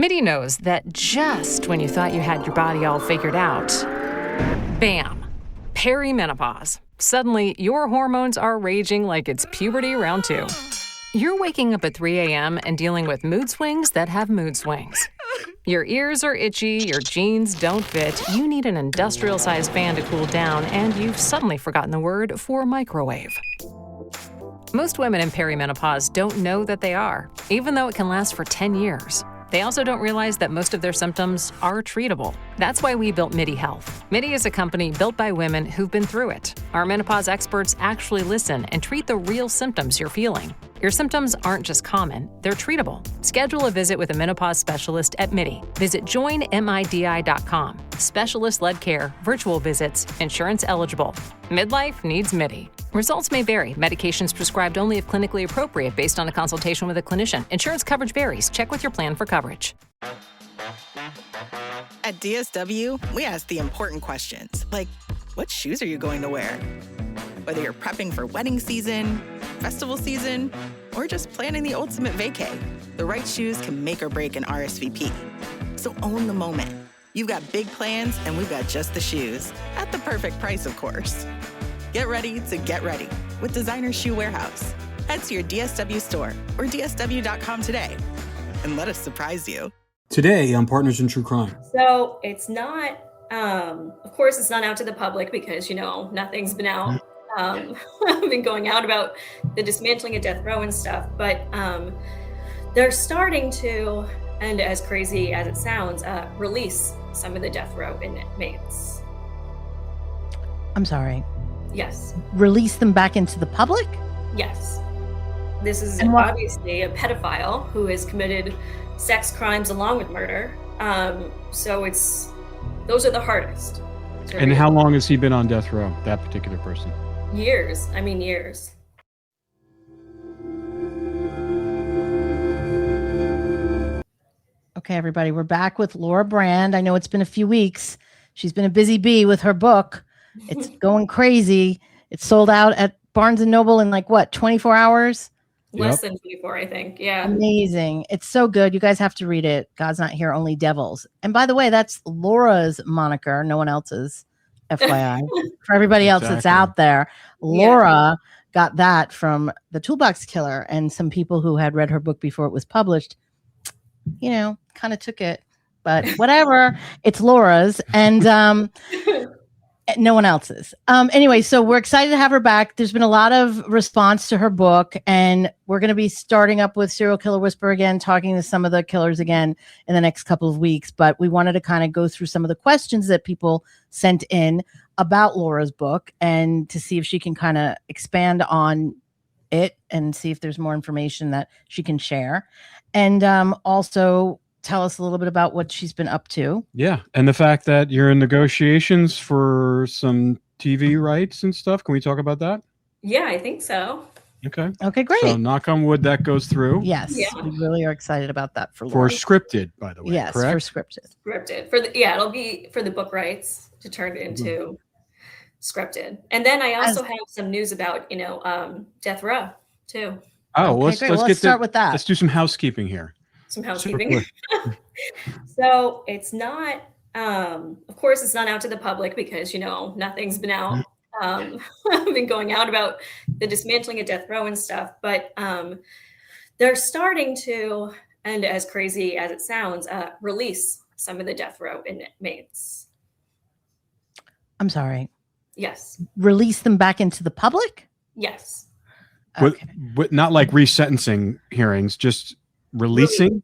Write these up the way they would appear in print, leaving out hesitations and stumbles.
MIDI knows that just when you thought you had your body all figured out, bam, perimenopause. Suddenly, your hormones are raging like it's puberty round 2. You're waking up at 3 a.m. and dealing with mood swings that have mood swings. Your ears are itchy, your jeans don't fit, you need an industrial-sized fan to cool down, and you've suddenly forgotten the word for microwave. Most women in perimenopause don't know that they are, even though it can last for 10 years. They also don't realize that most of their symptoms are treatable. That's why we built MIDI Health. MIDI is a company built by women who've been through it. Our menopause experts actually listen and treat the real symptoms you're feeling. Your symptoms aren't just common, they're treatable. Schedule a visit with a menopause specialist at MIDI. Visit joinmidi.com. Specialist-led care, virtual visits, insurance eligible. Midlife needs MIDI. Results may vary. Medications prescribed only if clinically appropriate based on a consultation with a clinician. Insurance coverage varies. Check with your plan for coverage. At DSW, we ask the important questions, like, what shoes are you going to wear? Whether you're prepping for wedding season, festival season, or just planning the ultimate vacay, the right shoes can make or break an RSVP. So own the moment. You've got big plans, and we've got just the shoes. At the perfect price, of course. Get ready to get ready with Designer Shoe Warehouse. Head to your DSW store or DSW.com today and let us surprise you. Today on Partners in True Crime. So it's not, of course, it's not out to the public because, nothing's been out, been going out about the dismantling of death row and stuff. But they're starting to, and as crazy as it sounds, release some of the death row inmates. I'm sorry. Yes. Release them back into the public? Yes. This is obviously a pedophile who has committed sex crimes along with murder. So those are the hardest. And how long has he been on death row, that particular person? Years. Years. Okay, everybody, we're back with Laura Brand. I know it's been a few weeks. She's been a busy bee with her book. It's going crazy. It's sold out at Barnes & Noble in 24 hours? Less than 24, I think. Yeah. Amazing. It's so good. You guys have to read it. God's Not Here, Only Devils. And by the way, that's Laura's moniker, no one else's, FYI. For everybody else that's out there, Laura got that from The Toolbox Killer, and some people who had read her book before it was published, kind of took it. But whatever, it's Laura's. And no one else's. Anyway, so we're excited to have her back. There's been a lot of response to her book, and we're going to be starting up with Serial Killer Whisper again, talking to some of the killers again in the next couple of weeks. But we wanted to kind of go through some of the questions that people sent in about Laura's book and to see if she can kind of expand on it and see if there's more information that she can share. And also tell us a little bit about what she's been up to. Yeah. And the fact that you're in negotiations for some TV rights and stuff. Can we talk about that? Yeah, I think so. Okay. Okay, great. So knock on wood that goes through. Yes. Yeah. We really are excited about that for Laura. For scripted, by the way. Yes, correct? For scripted. Scripted. It'll be for the book rights to turn it into scripted. And then I also have some news about, death row too. Oh, let's start with that. Let's do some housekeeping here. Some housekeeping. So it's not, of course, it's not out to the public because, nothing's been out, been going out about the dismantling of death row and stuff. But they're starting to, and as crazy as it sounds, release some of the death row inmates. I'm sorry. Yes. Release them back into the public? Yes. Okay. But not like resentencing hearings, just releasing?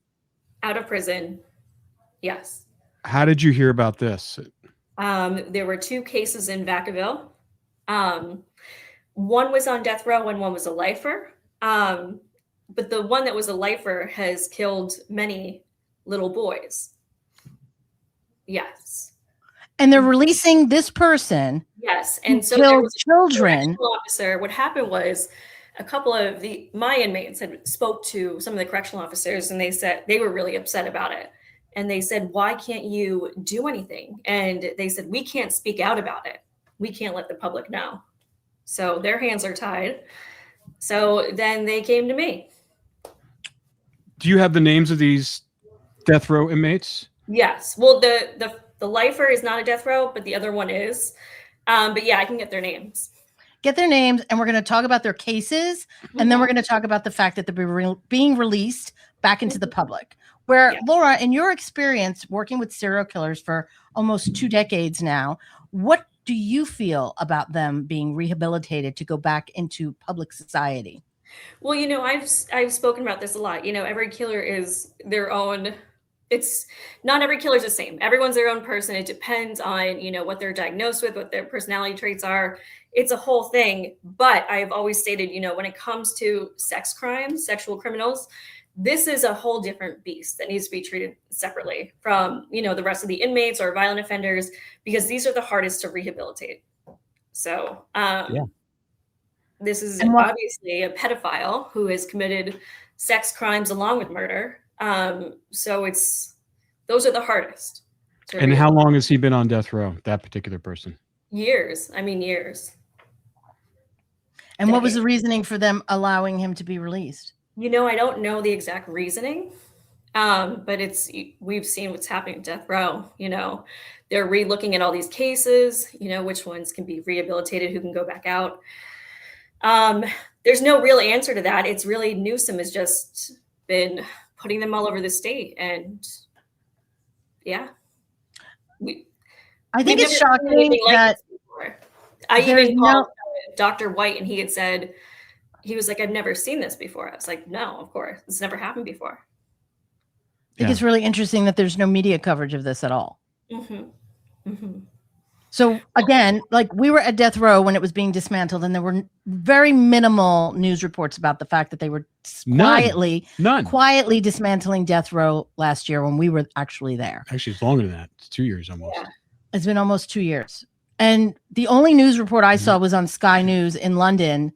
Out of prison. Yes. How did you hear about this? There were 2 cases in Vacaville. One was on death row and one was a lifer. But the one that was a lifer has killed many little boys. Yes. And they're releasing this person. Yes. And so there was children. Officer. What happened was a couple of my inmates had spoke to some of the correctional officers, and they said they were really upset about it. And they said, why can't you do anything? And they said, we can't speak out about it. We can't let the public know. So their hands are tied. So then they came to me. Do you have the names of these death row inmates? Yes. Well, the lifer is not a death row, but the other one is. But yeah, I can get their names. Get their names, and we're going to talk about their cases, and then we're going to talk about the fact that they're being released back into the public. Where, Laura, in your experience working with serial killers for almost 2 decades now, what do you feel about them being rehabilitated to go back into public society? Well, I've spoken about this a lot. Every killer is their own. It's not every killer is the same. Everyone's their own person. It depends on, what they're diagnosed with, what their personality traits are. It's a whole thing. But I've always stated, when it comes to sex crimes, sexual criminals, this is a whole different beast that needs to be treated separately from, the rest of the inmates or violent offenders, because these are the hardest to rehabilitate. So, this is obviously a pedophile who has committed sex crimes along with murder. So those are the hardest. And how long has he been on death row, that particular person? Years. And what was the reasoning for them allowing him to be released? I don't know the exact reasoning. But we've seen what's happening at death row. They're re-looking at all these cases, which ones can be rehabilitated, who can go back out. There's no real answer to that. It's really Newsom has just been putting them all over the state. And I think it's shocking that I even called Dr. White, and he had said, he was like, I've never seen this before. I was like, no, of course. It's never happened before. I think it's really interesting that there's no media coverage of this at all. So again, like, we were at death row when it was being dismantled, and there were very minimal news reports about the fact that they were quietly dismantling death row last year when we were actually there. Actually, it's longer than that. It's 2 years almost. Yeah. It's been almost 2 years. And the only news report I saw was on Sky News in London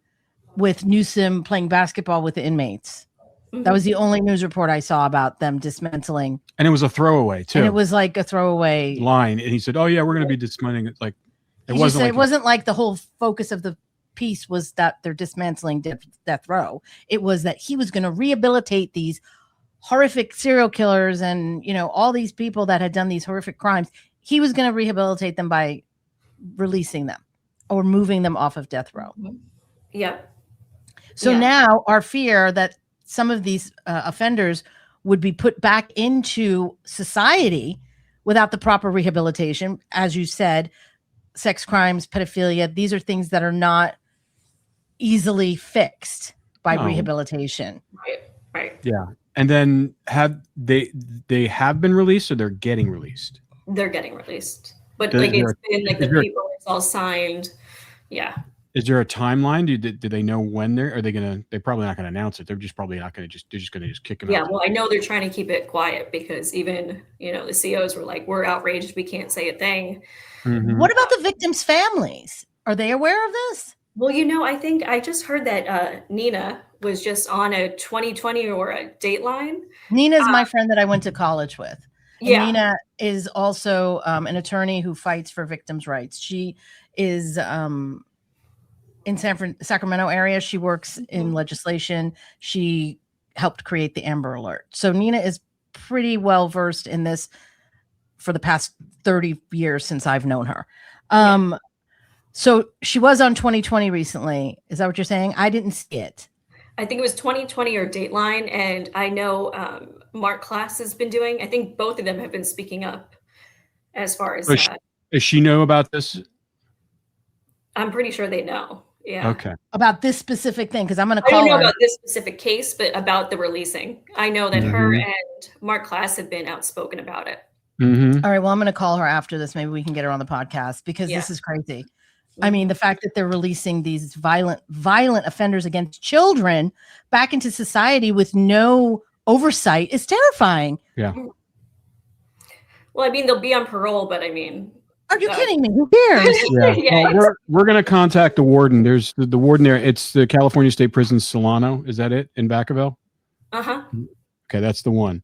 with Newsom playing basketball with the inmates. That was the only news report I saw about them dismantling. And it was a throwaway too. And it was like a throwaway line. And he said, "Oh yeah, we're going to be dismantling it." Like it wasn't like the whole focus of the piece was that they're dismantling death row. It was that he was going to rehabilitate these horrific serial killers and, all these people that had done these horrific crimes. He was going to rehabilitate them by releasing them or moving them off of death row. So now our fear that some of these offenders would be put back into society without the proper rehabilitation. As you said, sex crimes, pedophilia, these are things that are not easily fixed by rehabilitation. Right. Yeah. And then they have been released, or they're getting released? They're getting released. But it's been like the paper is all signed. Yeah. Is there a timeline? Do they know when they're probably not going to announce it. They're just probably not going to they're just going to kick them out. Yeah. Well, I know they're trying to keep it quiet because even, the COs were like, we're outraged. We can't say a thing. What about the victims' families? Are they aware of this? Well, I think I just heard that Nina was just on a 2020 or a Dateline. Nina is my friend that I went to college with. Yeah. Nina is also an attorney who fights for victims' rights. She is in Sacramento area. She works in legislation. She helped create the Amber Alert. So Nina is pretty well versed in this for the past 30 years since I've known her. So she was on 2020 recently. Is that what you're saying? I didn't see it. I think it was 2020 or Dateline. And I know Mark Klass has been doing, I think both of them have been speaking up as far as that. Does she know about this? I'm pretty sure they know. Yeah. Okay. About this specific thing, because I'm going to call I don't know her. about this specific case, but about the releasing. I know that her and Mark Klass have been outspoken about it. All right. Well, I'm going to call her after this. Maybe we can get her on the podcast because this is crazy. I mean, the fact that they're releasing these violent offenders against children back into society with no oversight is terrifying. Yeah. Well, I mean, they'll be on parole, but I mean, are you kidding me? Who cares? Yeah. Well, we're going to contact the warden. There's the warden there. It's the California State Prison Solano. Is that it in Vacaville? Okay, that's the one.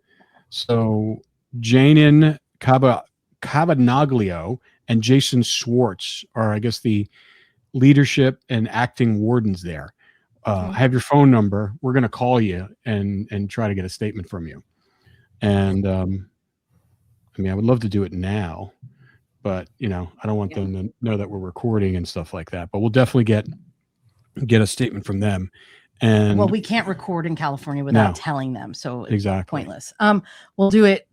So Janin Cabanaglio and Jason Swartz are, I guess, the leadership and acting wardens there. I have your phone number. We're going to call you and try to get a statement from you. And I mean, I would love to do it now, but I don't want them to know that we're recording and stuff like that. But we'll definitely get a statement from them. And well, we can't record in California without telling them, so it's pointless. We'll do it,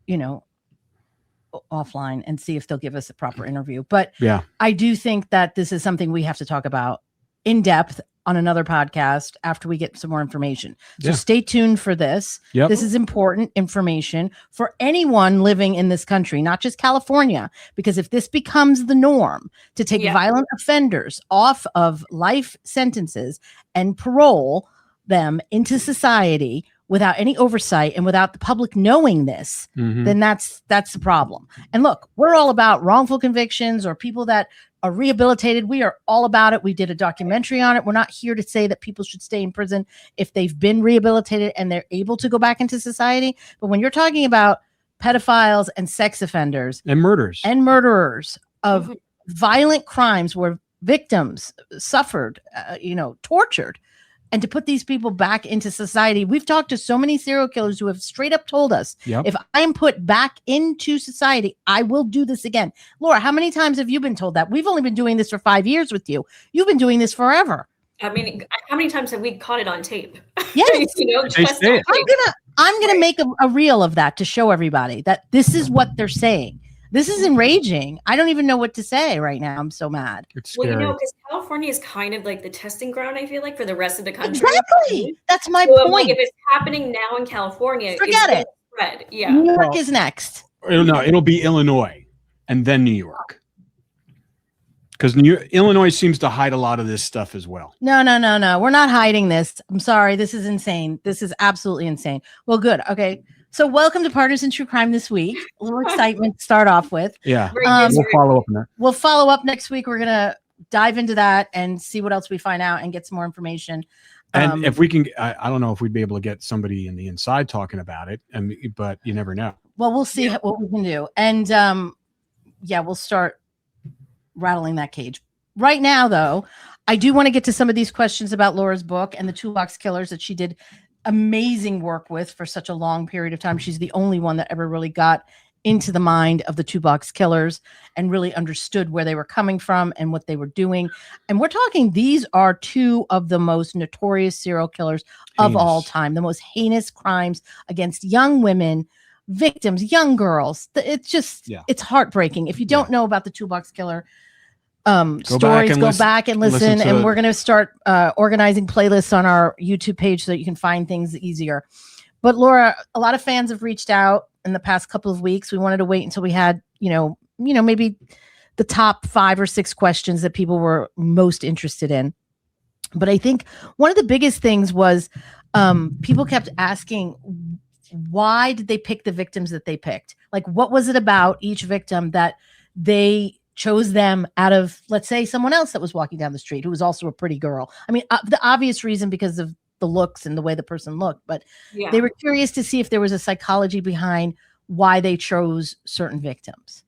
offline and see if they'll give us a proper interview. But I do think that this is something we have to talk about in depth on another podcast after we get some more information. So stay tuned for this. This is important information for anyone living in this country, not just California, because if this becomes the norm to take violent offenders off of life sentences and parole them into society without any oversight and without the public knowing this, then that's the problem. And look, we're all about wrongful convictions or people that are rehabilitated. We are all about it. We did a documentary on it. We're not here to say that people should stay in prison if they've been rehabilitated and they're able to go back into society. But when you're talking about pedophiles and sex offenders and murderers of violent crimes where victims suffered, tortured, and to put these people back into society. We've talked to so many serial killers who have straight up told us, if I am put back into society, I will do this again. Laura, how many times have you been told that? We've only been doing this for 5 years with you. You've been doing this forever. I mean, how many times have we caught it on tape? Yes. I'm gonna make a reel of that to show everybody that this is what they're saying. This is enraging. I don't even know what to say right now. I'm so mad. It's scary. Well, because California is kind of like the testing ground, I feel like, for the rest of the country. Exactly. That's my point. Like, if it's happening now in California, forget it. Spread. New York is next. It'll be Illinois and then New York. Because Illinois seems to hide a lot of this stuff as well. No. We're not hiding this. I'm sorry. This is insane. This is absolutely insane. Well, good. Okay. So welcome to Partners in True Crime this week. A little excitement to start off with. Yeah. We'll follow up on that. We'll follow up next week. We're going to dive into that and see what else we find out and get some more information. And if we can, I don't know if we'd be able to get somebody in the inside talking about it, but you never know. Well, we'll see what we can do. And we'll start rattling that cage. Right now, though, I do want to get to some of these questions about Laura's book and the Toolbox Killers that she did amazing work with for such a long period of time. She's the only one that ever really got into the mind of the Toolbox Killers and really understood where they were coming from and what they were doing. And we're talking, these are two of the most notorious serial killers of all time, the most heinous crimes against young women, victims, young girls. It's just, it's heartbreaking. If you don't know about the Toolbox Killer stories, go back and listen. And we're going to start organizing playlists on our YouTube page so that you can find things easier. But Laura, a lot of fans have reached out in the past couple of weeks. We wanted to wait until we had, maybe the top 5 or 6 questions that people were most interested in. But I think one of the biggest things was people kept asking, why did they pick the victims that they picked? Like, what was it about each victim that they chose them out of, let's say, someone else that was walking down the street who was also a pretty girl? I mean, the obvious reason, because of the looks and the way the person looked, but they were curious to see if there was a psychology behind why they chose certain victims.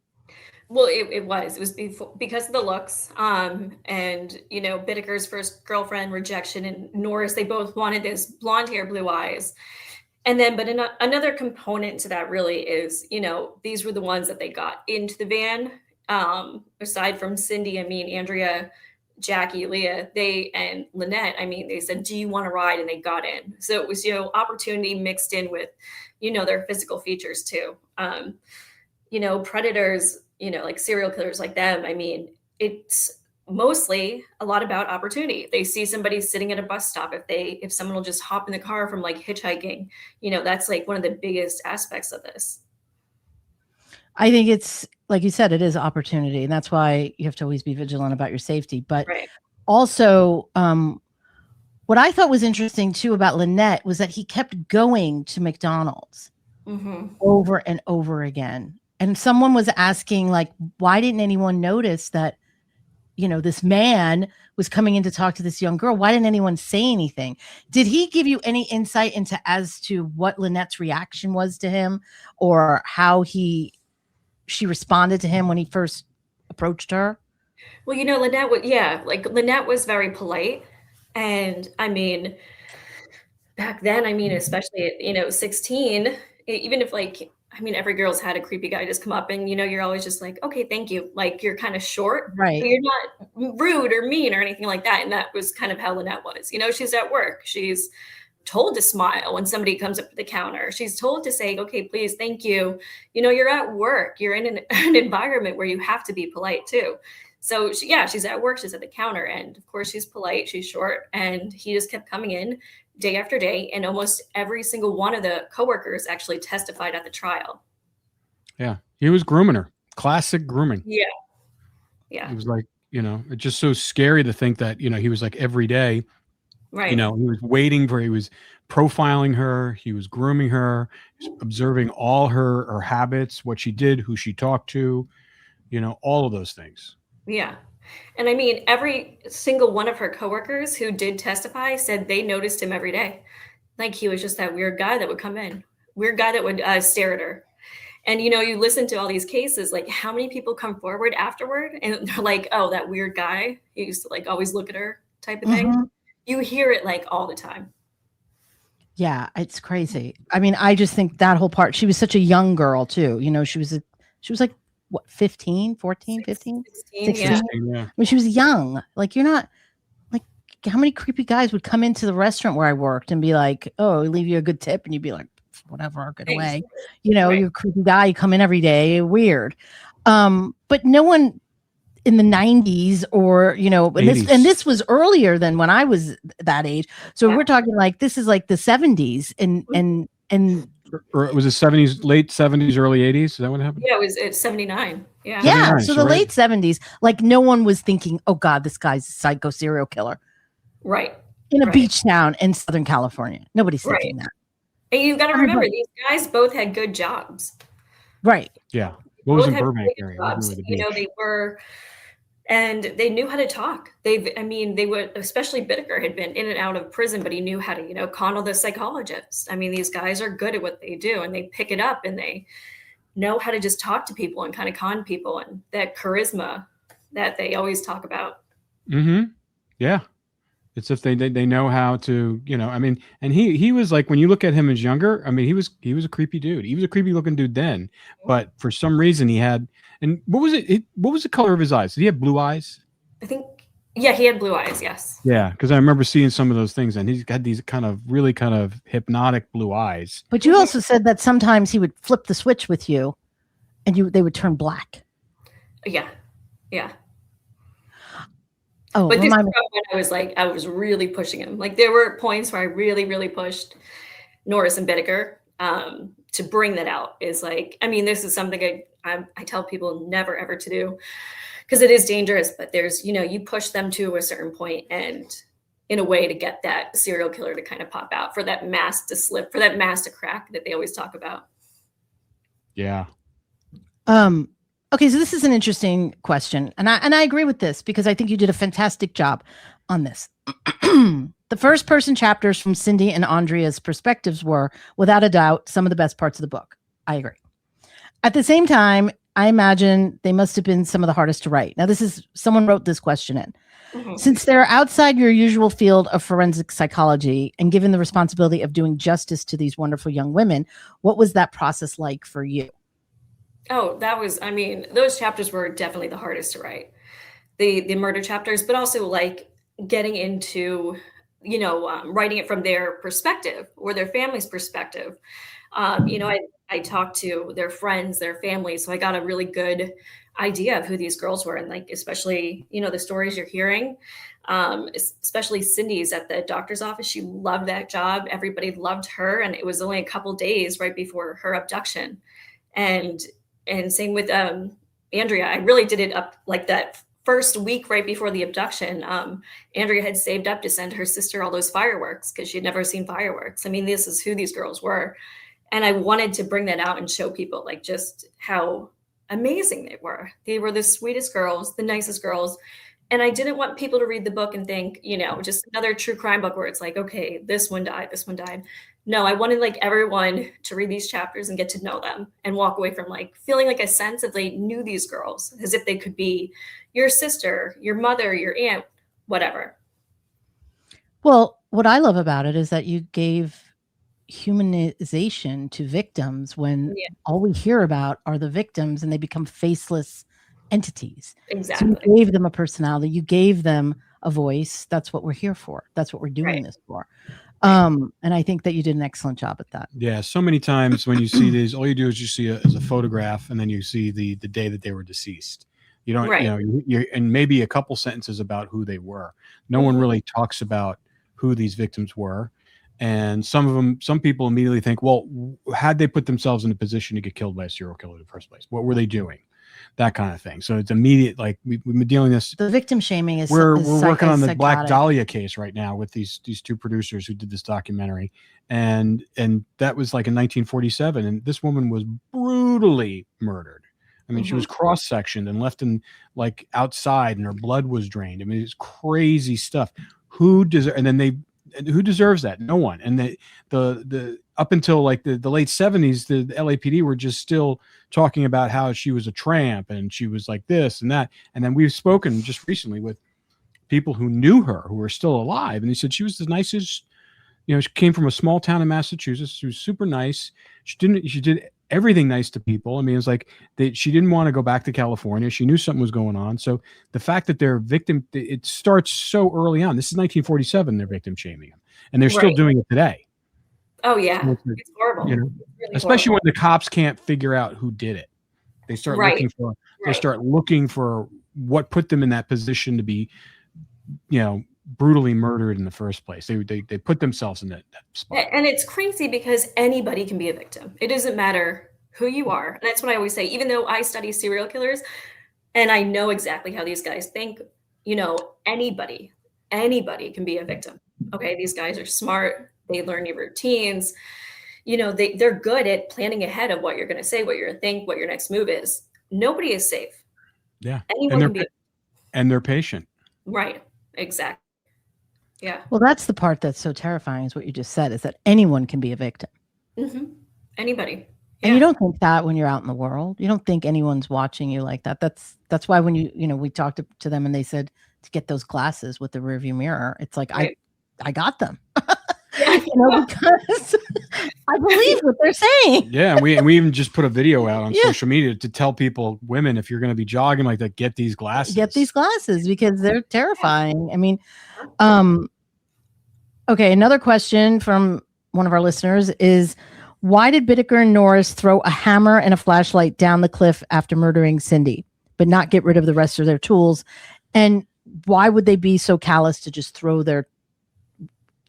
Well, it was because of the looks, and Bittaker's first girlfriend, rejection, and Norris, they both wanted this blonde hair, blue eyes. And then, but another component to that really is, these were the ones that they got into the van. Aside from Cindy, Andrea, Jackie, Leah, and Lynette, they said, do you want to ride? And they got in. So it was, opportunity mixed in with, their physical features too. Predators, like serial killers like them. It's mostly a lot about opportunity. They see somebody sitting at a bus stop. If someone will just hop in the car from like hitchhiking, that's like one of the biggest aspects of this. I think it's, like you said, it is opportunity. And that's why you have to always be vigilant about your safety. But also, what I thought was interesting too about Lynette was that he kept going to McDonald's over and over again. And someone was asking, like, why didn't anyone notice that, this man was coming in to talk to this young girl? Why didn't anyone say anything? Did he give you any insight into as to what Lynette's reaction was to him, or how she responded to him when he first approached her? Well, Lynette was very polite. And back then, especially at, 16, even if like, I mean, every girl's had a creepy guy just come up and, you're always just like, okay, thank you. Like you're kind of short, Right. but you're not rude or mean or anything like that. And that was kind of how Lynette was. She's at work. She's told to smile when somebody comes up to the counter. She's told to say, okay, please, thank you. You're at work. You're in an environment where you have to be polite too. So she's at work. She's at the counter. And of course, she's polite. She's short. And he just kept coming in day after day. And almost every single one of the coworkers actually testified at the trial. Yeah. He was grooming her. Classic grooming. Yeah. Yeah. It was like, it's just so scary to think that, he was like every day. Right. He was profiling her. He was grooming her, observing all her habits, what she did, who she talked to, all of those things. Yeah. And I mean, every single one of her coworkers who did testify said they noticed him every day. Like he was just that weird guy that would come in, weird guy that would stare at her. And, you listen to all these cases, like how many people come forward afterward and they're like, oh, that weird guy, he used to like always look at her type of thing. You hear it like all the time. Yeah, it's crazy. I mean, I just think that whole part, she was such a young girl too. She was like, what, 15, 14, 15? 16? Yeah. I mean, she was young. Like, you're not, like, how many creepy guys would come into the restaurant where I worked and be like, oh, leave you a good tip. And you'd be like, whatever, get away. Right. You're a creepy guy, you come in every day, weird. But no one in the 90s or, and this was earlier than when I was that age. So we're talking like, this is like the 70s and or it was the 70s, late 70s, early 80s. Is that what happened? Yeah, it's 79. Yeah. Yeah. So the late 70s, like no one was thinking, oh God, this guy's a psycho serial killer. Right. In a beach town in Southern California. Nobody's thinking that. And you've got to remember, these guys both had good jobs. Right. Yeah. What was in Burbank area? They were, and they knew how to talk. They would, especially Bittaker had been in and out of prison, but he knew how to, coddle the psychologists. I mean, these guys are good at what they do and they pick it up and they know how to just talk to people and kind of con people and that charisma that they always talk about. Mm-hmm. Yeah. It's if they know how to, and he was like, when you look at him as younger, I mean, he was a creepy dude. He was a creepy looking dude then, but for some reason he had, and what was it? What was the color of his eyes? Did he have blue eyes? I think, yeah, he had blue eyes. Yes. Yeah. Cause I remember seeing some of those things and he's got these really kind of hypnotic blue eyes. But you also said that sometimes he would flip the switch with you and they would turn black. Yeah. Yeah. Oh, but this when I was really pushing him. Like there were points where I really, really pushed Norris and Bittaker to bring that out. Is like, I mean, this is something I tell people never ever to do because it is dangerous. But there's, you push them to a certain point and in a way to get that serial killer to kind of pop out, for that mask to slip, for that mask to crack that they always talk about. Yeah. Okay, so this is an interesting question, and I agree with this because I think you did a fantastic job on this. The first person chapters from Cindy and Andrea's perspectives were, without a doubt, some of the best parts of the book. I agree. At the same time, I imagine they must have been some of the hardest to write. Now, someone wrote this question in. Mm-hmm. Since they're outside your usual field of forensic psychology and given the responsibility of doing justice to these wonderful young women, what was that process like for you? Oh, those chapters were definitely the hardest to write. The murder chapters, but also like getting into, writing it from their perspective or their family's perspective. I talked to their friends, their families, so I got a really good idea of who these girls were. And like, especially, the stories you're hearing, especially Cindy's at the doctor's office. She loved that job. Everybody loved her. And it was only a couple days right before her abduction. And same with Andrea. I really did it up like that first week right before the abduction. Andrea had saved up to send her sister all those fireworks because she had never seen fireworks. I mean, this is who these girls were. And I wanted to bring that out and show people like just how amazing they were. They were the sweetest girls, the nicest girls. And I didn't want people to read the book and think, just another true crime book where it's like, okay, this one died, this one died. No, I wanted like everyone to read these chapters and get to know them and walk away from like feeling like a sense of they knew these girls as if they could be your sister, your mother, your aunt, whatever. Well, what I love about it is that you gave humanization to victims when all we hear about are the victims and they become faceless entities. Exactly. So you gave them a personality, you gave them a voice. That's what we're here for. That's what we're doing this for. And I think that you did an excellent job at that. Yeah. So many times when you see these, all you do is you see a photograph and then you see the day that they were deceased. You don't, you and maybe a couple sentences about who they were. No one really talks about who these victims were. And some people immediately think, well, had they put themselves in a position to get killed by a serial killer in the first place? What were they doing? That kind of thing. So it's immediate. Like we've been dealing this. The victim shaming is. We're working on the Black Dahlia case right now with these two producers who did this documentary, and that was like in 1947, and this woman was brutally murdered. I mean, she was cross-sectioned and left in like outside, and her blood was drained. I mean, it's crazy stuff. Who deserves that? No one. And the up until like the late 70s, the LAPD were just still talking about how she was a tramp and she was like this and that. And then we've spoken just recently with people who knew her, who were still alive, and they said she was the nicest. You know, she came from a small town in Massachusetts. She was super nice. She did everything nice to people. I mean, it's like she didn't want to go back to California. She knew something was going on. So the fact that they're victim, it starts so early on. This is 1947. They're victim shaming them, and they're still doing it today. Oh yeah, it's horrible. You know, really especially horrible. When the cops can't figure out who did it. They start looking for. They start looking for what put them in that position to be, you know, brutally murdered in the first place. They put themselves in that spot. And it's crazy because anybody can be a victim. It doesn't matter who you are. And that's what I always say. Even though I study serial killers and I know exactly how these guys think, you know, anybody can be a victim. Okay, these guys are smart. They learn your routines. You know, they're good at planning ahead of what you're going to say, what you're going to think, what your next move is. Nobody is safe. Yeah. Anyone can be. And they're patient. Right. Exactly. Yeah. Well, that's the part that's so terrifying is what you just said, is that anyone can be a victim. Anybody. Yeah. And you don't think that when you're out in the world. You don't think anyone's watching you like that. That's why when we talked to them and they said to get those glasses with the rearview mirror, it's like, I got them. Because I believe what they're saying. Yeah, we even just put a video out on social media to tell people, women, if you're going to be jogging like that, get these glasses. Get these glasses because they're terrifying. I mean, okay, another question from one of our listeners is, why did Bittaker and Norris throw a hammer and a flashlight down the cliff after murdering Cindy, but not get rid of the rest of their tools? And why would they be so callous to just throw the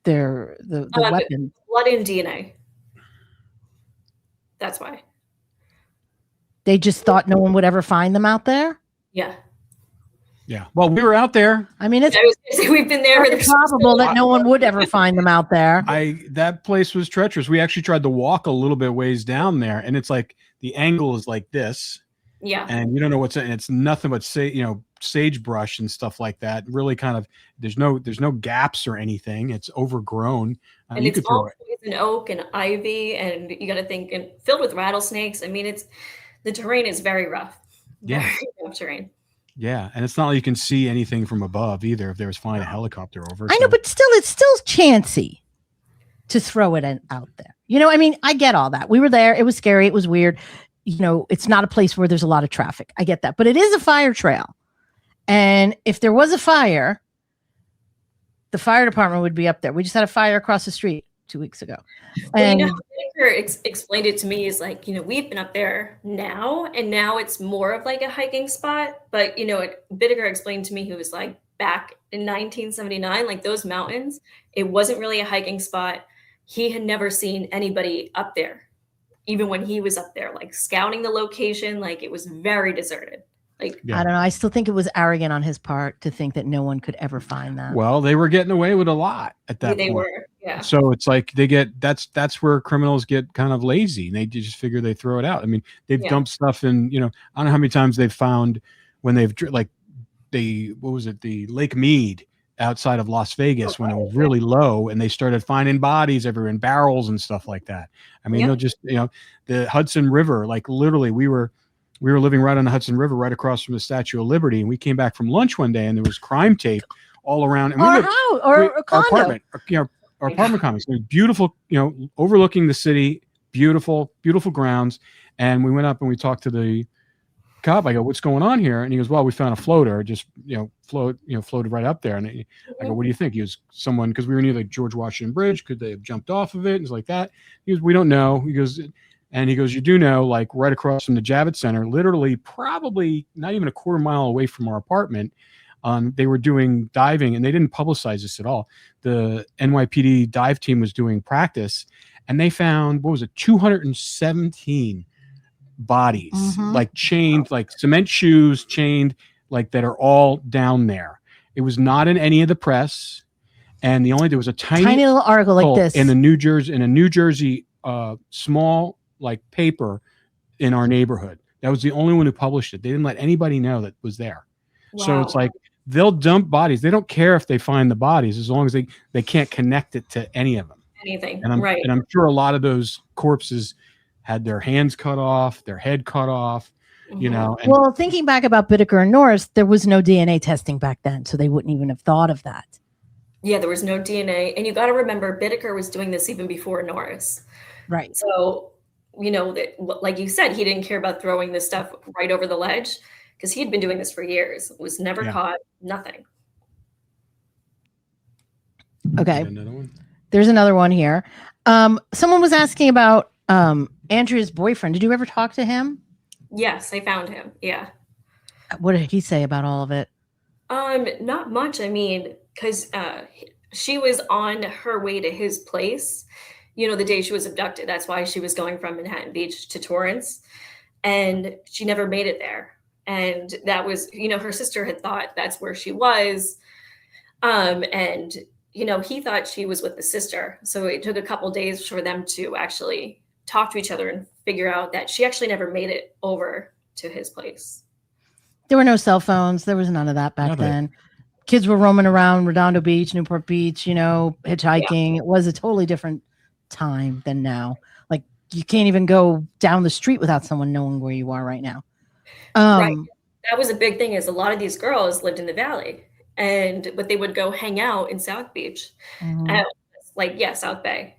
weapon? Blood and DNA. That's why. They just thought no one would ever find them out there? Yeah. Yeah. Well, we were out there. I mean, we've been there. It's probable that no one would ever find them out there. That place was treacherous. We actually tried to walk a little bit ways down there, and it's like the angle is like this. Yeah. And you don't know what's in it. It's nothing but sagebrush and stuff like that. Really kind of there's no gaps or anything. It's overgrown. And it's all poison oak and ivy, and you got to think, and filled with rattlesnakes. I mean, the terrain is very rough. Yeah. Very rough terrain. Yeah, and it's not like you can see anything from above either if there was flying a helicopter over. I know, but still, it's still chancy to throw it out there. You know, I mean, I get all that. We were there. It was scary. It was weird. You know, it's not a place where there's a lot of traffic. I get that. But it is a fire trail. And if there was a fire, the fire department would be up there. We just had a fire across the street 2 weeks ago. And Bittaker explained it to me is like, we've been up there now, and now it's more of like a hiking spot. But, Bittaker explained to me, he was like, back in 1979, like those mountains, it wasn't really a hiking spot. He had never seen anybody up there, even when he was up there, like scouting the location, like it was very deserted. Like, I don't know. I still think it was arrogant on his part to think that no one could ever find that. Well, they were getting away with a lot at that point. They were, yeah. So it's like that's where criminals get kind of lazy. They just figure they throw it out. I mean, they've dumped stuff in, I don't know how many times they've found when they've the Lake Mead outside of Las Vegas when it was really low, and they started finding bodies everywhere in barrels and stuff like that. I mean, they'll just, the Hudson River, like literally we were living right on the Hudson River, right across from the Statue of Liberty. And we came back from lunch one day and there was crime tape all around. And our apartment. our apartment complex. It was beautiful, overlooking the city, beautiful beautiful grounds. And we went up and we talked to the cop. I go, what's going on here? And he goes, well, we found a floater, just floated right up there. And I go, what do you think? He goes, someone, because we were near the George Washington Bridge, could they have jumped off of it? And it's like that. He goes, we don't know. He goes, you do know, like right across from the Javits Center, literally probably not even a quarter mile away from our apartment, they were doing diving, and they didn't publicize this at all. The NYPD dive team was doing practice, and they found, 217 bodies, like chained, like cement shoes chained, like that are all down there. It was not in any of the press. And there was a tiny little article like this in a New Jersey small like paper in our neighborhood. That was the only one who published it. They didn't let anybody know that was there. Wow. So it's like, they'll dump bodies. They don't care if they find the bodies, as long as they can't connect it to any of them. Anything. And I'm sure a lot of those corpses had their hands cut off, their head cut off, Well, thinking back about Bittaker and Norris, there was no DNA testing back then, so they wouldn't even have thought of that. Yeah, there was no DNA. And you got to remember, Bittaker was doing this even before Norris. Right. So, like you said, he didn't care about throwing this stuff right over the ledge, because he'd been doing this for years. Was never caught, nothing. Okay. There's another one here. Someone was asking about Andrea's boyfriend. Did you ever talk to him? Yes, I found him. Yeah. What did he say about all of it? Not much. I mean, because she was on her way to his place, the day she was abducted. That's why she was going from Manhattan Beach to Torrance, and she never made it there. And that was, her sister had thought that's where she was. And, he thought she was with the sister. So it took a couple days for them to actually talk to each other and figure out that she actually never made it over to his place. There were no cell phones. There was none of that back then. Kids were roaming around Redondo Beach, Newport Beach, hitchhiking. Yeah. It was a totally different time than now. Like, you can't even go down the street without someone knowing where you are right now. Right. That was a big thing, is a lot of these girls lived in the Valley, but they would go hang out in South Beach. South Bay. South Bay.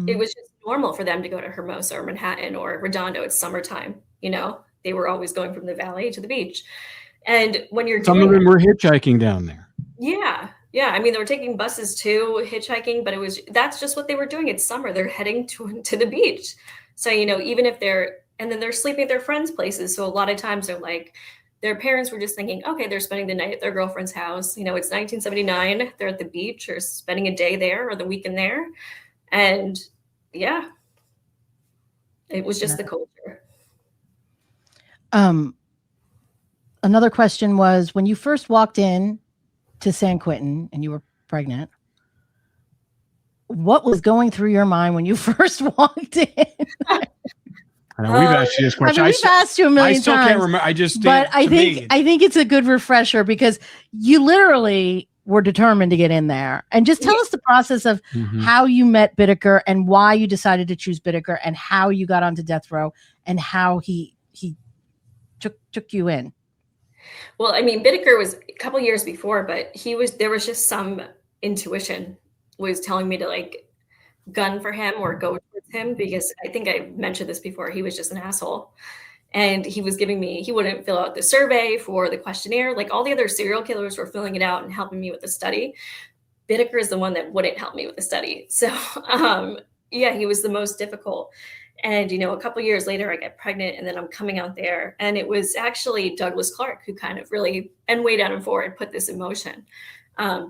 It was just normal for them to go to Hermosa or Manhattan or Redondo. It's summertime. They were always going from the Valley to the beach. And when you're some of them were hitchhiking down there. Yeah. Yeah. I mean, they were taking buses too, hitchhiking, but that's just what they were doing. It's summer. They're heading to the beach. So, even if and then they're sleeping at their friends' places. So a lot of times they're like, their parents were just thinking, okay, they're spending the night at their girlfriend's house. It's 1979. They're at the beach or spending a day there or the weekend there. And yeah, it was just the culture. Another question was, when you first walked in to San Quentin and you were pregnant, what was going through your mind when you first walked in? I know we've asked you this question. We've asked you a million times. I still can't remember. But I think it's a good refresher, because you literally were determined to get in there. And just tell us the process of how you met Bittaker and why you decided to choose Bittaker and how you got onto death row and how he took you in. Well, I mean, Bittaker was a couple years before, but there was just some intuition was telling me to gun for him or go towards him, because I think I mentioned this before. He was just an asshole. And he wouldn't fill out the survey for the questionnaire. Like, all the other serial killers were filling it out and helping me with the study. Bittaker is the one that wouldn't help me with the study. So, he was the most difficult. And, a couple years later, I get pregnant, and then I'm coming out there. And it was actually Douglas Clark who kind of really, and way down and forward, put this in motion.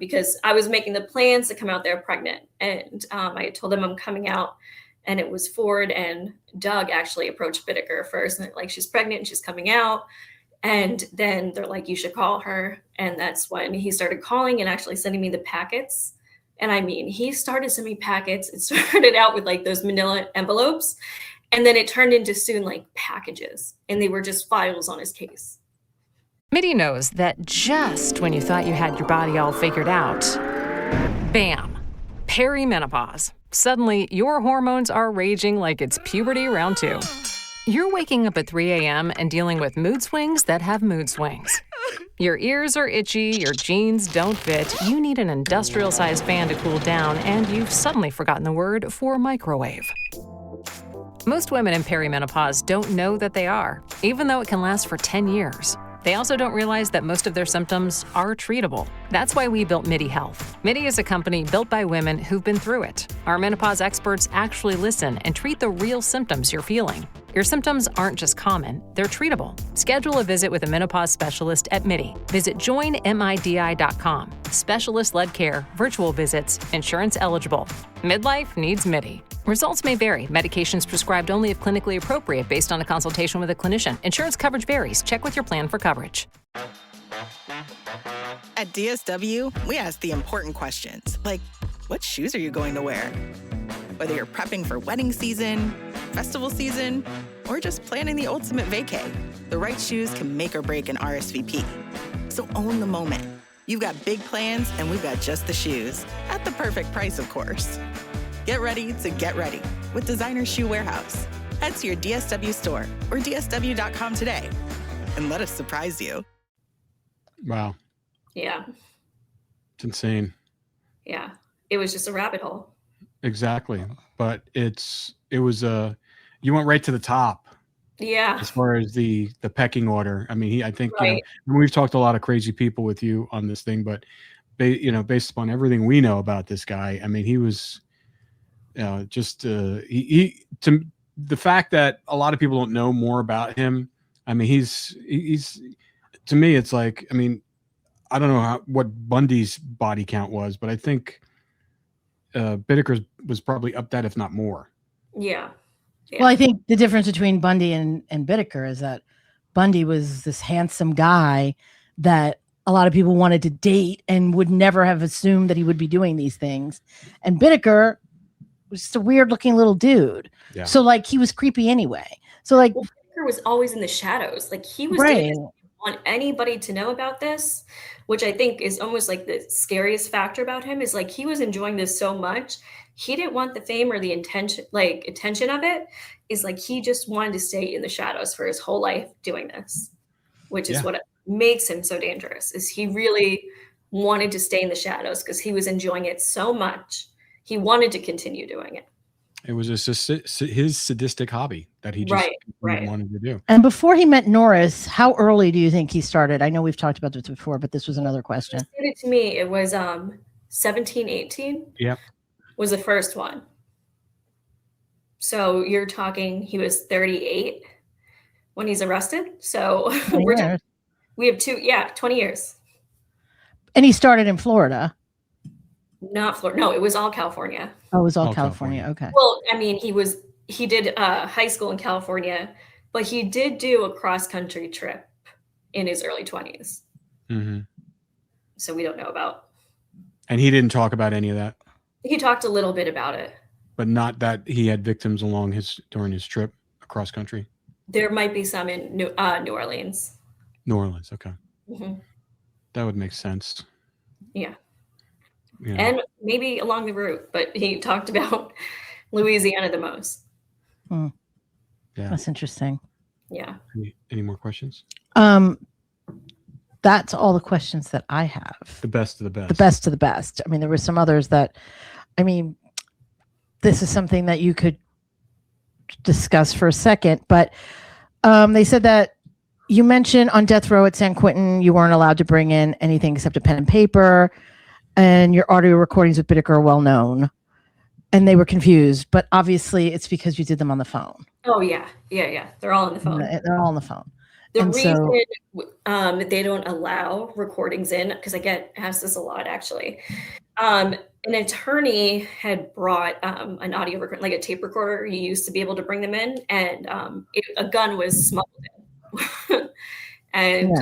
Because I was making the plans to come out there pregnant. And I told him I'm coming out. And it was Ford and Doug actually approached Bittaker first. And she's pregnant and she's coming out. And then they're like, you should call her. And that's when he started calling and actually sending me the packets. And I mean, he started sending me packets. It started out with those manila envelopes. And then it turned into soon packages. And they were just files on his case. Mitty knows that just when you thought you had your body all figured out, bam, perimenopause. Suddenly, your hormones are raging like it's puberty round 2. You're waking up at 3 a.m. and dealing with mood swings that have mood swings. Your ears are itchy, your jeans don't fit, you need an industrial-sized fan to cool down, and you've suddenly forgotten the word for microwave. Most women in perimenopause don't know that they are, even though it can last for 10 years. They also don't realize that most of their symptoms are treatable. That's why we built MIDI Health. MIDI is a company built by women who've been through it. Our menopause experts actually listen and treat the real symptoms you're feeling. Your symptoms aren't just common, they're treatable. Schedule a visit with a menopause specialist at MIDI. Visit joinmidi.com. Specialist-led care, virtual visits, insurance eligible. Midlife needs MIDI. Results may vary. Medications prescribed only if clinically appropriate based on a consultation with a clinician. Insurance coverage varies. Check with your plan for coverage. At DSW, we ask the important questions, like what shoes are you going to wear? Whether you're prepping for wedding season, festival season, or just planning the ultimate vacay, the right shoes can make or break an RSVP. So own the moment. You've got big plans, and we've got just the shoes. At the perfect price, of course. Get ready to get ready with Designer Shoe Warehouse. Head to your DSW store or dsw.com today and let us surprise you. Wow. Yeah. It's insane. Yeah. It was just a rabbit hole. Exactly. But you went right to the top. Yeah. As far as the pecking order. I mean, I think, right. We've talked to a lot of crazy people with you on this thing, but based upon everything we know about this guy, I mean, he was the fact that a lot of people don't know more about him. I mean, he's to me, it's like, I mean, I don't know what Bundy's body count was, but I think Bittaker's was probably up that, if not more. Yeah. Well, I think the difference between Bundy and Bittaker is that Bundy was this handsome guy that a lot of people wanted to date and would never have assumed that he would be doing these things. And Bittaker was just a weird looking little dude. Yeah. So like he was creepy anyway. So like Bittaker was always in the shadows. Like he was doing this, want anybody to know about this, which I think is almost like the scariest factor about him is like he was enjoying this so much. He didn't want the fame or the attention of it. Is like he just wanted to stay in the shadows for his whole life doing this, which is what makes him so dangerous. Is he really wanted to stay in the shadows because he was enjoying it so much. He wanted to continue doing it. It was his sadistic hobby that he just wanted to do. And before he met Norris, how early do you think he started? I know we've talked about this before, but this was another question. To me, it was 17, 18. Yep. Was the first one. So you're talking, he was 38 when he's arrested. So we have 20 years. And he started in Florida. Not Florida. No, it was all California. Oh, it was all California. Okay. Well, I mean, he did high school in California, but he did do a cross-country trip in his early 20s. Mm-hmm. So we don't know about. And he didn't talk about any of that? He talked a little bit about it. But not that he had victims during his trip across country? There might be some in New Orleans. New Orleans, okay. Mm-hmm. That would make sense. Yeah. And maybe along the route, but he talked about Louisiana the most. Yeah, that's interesting. Yeah. Any more questions? That's all the questions that I have. The best of the best. The best of the best. I mean, there were some others that, I mean, this is something that you could discuss for a second, but they said that you mentioned on death row at San Quentin, you weren't allowed to bring in anything except a pen and paper. And your audio recordings with Bittaker are well known, and they were confused. But obviously, it's because you did them on the phone. Oh yeah. They're all on the phone. They're all on the phone. The reason they don't allow recordings in, because I get asked this a lot actually. An attorney had brought an audio record, like a tape recorder. You used to be able to bring them in, and a gun was smuggled in, and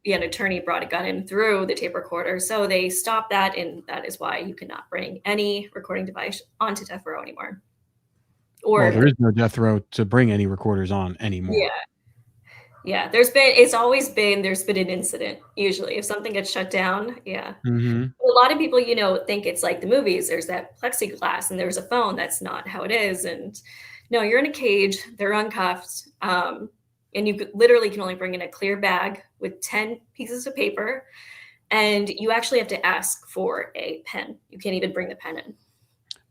an attorney brought a gun in through the tape recorder. So they stopped that, and that is why you cannot bring any recording device onto death row anymore. Or there is no death row to bring any recorders on anymore. Yeah. There's always been an incident. Usually if something gets shut down. Yeah. Mm-hmm. A lot of people, think it's like the movies. There's that plexiglass and there's a phone. That's not how it is. And no, you're in a cage. They're uncuffed. and you literally can only bring in a clear bag with 10 pieces of paper, and you actually have to ask for a pen. You can't even bring the pen in.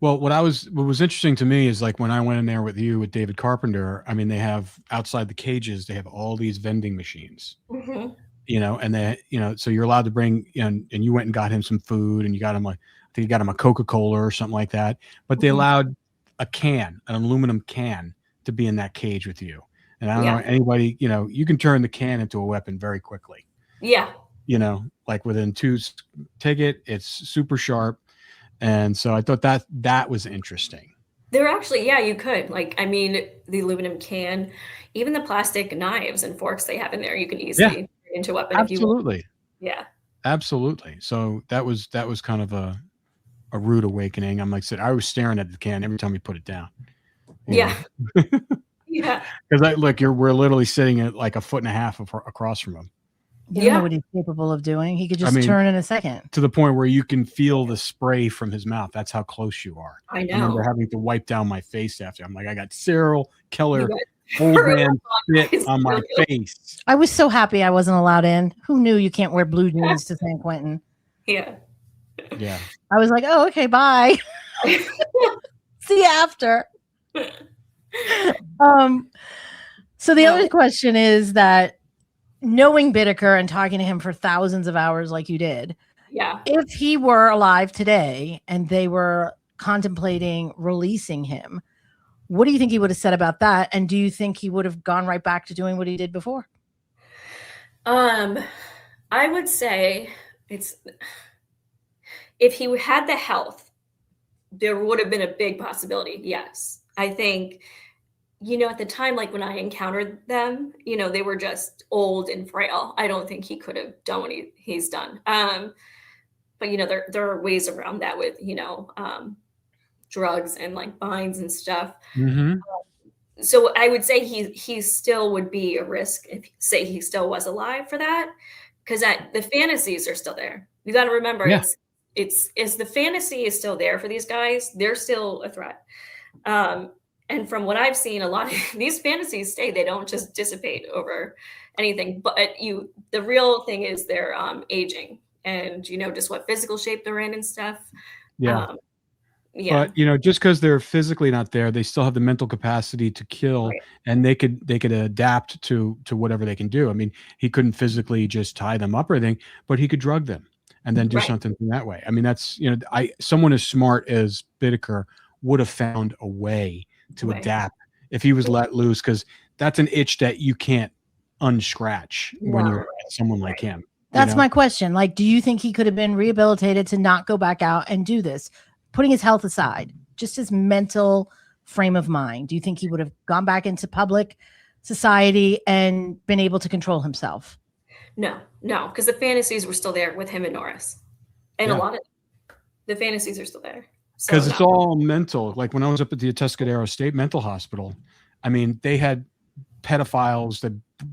Well, what was interesting to me is like when I went in there with you with David Carpenter, I mean, they have outside the cages, they have all these vending machines, Mm-hmm. and they, so you're allowed to bring, and you went and got him some food, and you got him I think you got him a Coca-Cola or something like that, but they allowed an aluminum can to be in that cage with you. And I don't know anybody, you can turn the can into a weapon very quickly. Yeah. Like within take it, it's super sharp. And so I thought that was interesting. They're actually, you could. Like, I mean, the aluminum can, even the plastic knives and forks they have in there, you can easily turn into a weapon. Absolutely. If you want. Yeah. Absolutely. So that was kind of a rude awakening. I'm like, I was staring at the can every time you put it down. Yeah. Yeah. Because we're literally sitting at like a foot and a half across from him. You don't know what he's capable of doing. He could just turn in a second. To the point where you can feel the spray from his mouth. That's how close you are. I know. I remember having to wipe down my face after. I'm like, I got Cyril Keller old man spit on my face. I was so happy I wasn't allowed in. Who knew you can't wear blue jeans to San Quentin? Yeah. Yeah. I was like, oh, okay, bye. See you after. So the other question is that, knowing Bittaker and talking to him for thousands of hours like you did, if he were alive today and they were contemplating releasing him, what do you think he would have said about that? And do you think he would have gone right back to doing what he did before? I would say if he had the health, there would have been a big possibility. Yes. I think, at the time, like when I encountered them, they were just old and frail. I don't think he could have done what he's done. But there are ways around that with, drugs and like binds and stuff. Mm-hmm. So I would say he still would be a risk if, say, he still was alive for that, because the fantasies are still there. You got to remember, it's the fantasy is still there for these guys. They're still a threat. And from what I've seen, a lot of these fantasies stay. They don't just dissipate over anything. But the real thing is they're aging and, just what physical shape they're in and stuff. Yeah. But, just because they're physically not there, they still have the mental capacity to kill, and they could adapt to whatever they can do. I mean, he couldn't physically just tie them up or anything, but he could drug them and then do something in that way. I mean, that's, someone as smart as Bittaker would have found a way to adapt if he was let loose, because that's an itch that you can't unscratch when you're someone like him. That's my question. Like, do you think he could have been rehabilitated to not go back out and do this, putting his health aside, just his mental frame of mind? Do you think he would have gone back into public society and been able to control himself? No, because the fantasies were still there with him and Norris, and a lot of the fantasies are still there. Because it's all mental. Like when I was up at the Atascadero State Mental Hospital, I mean, they had pedophiles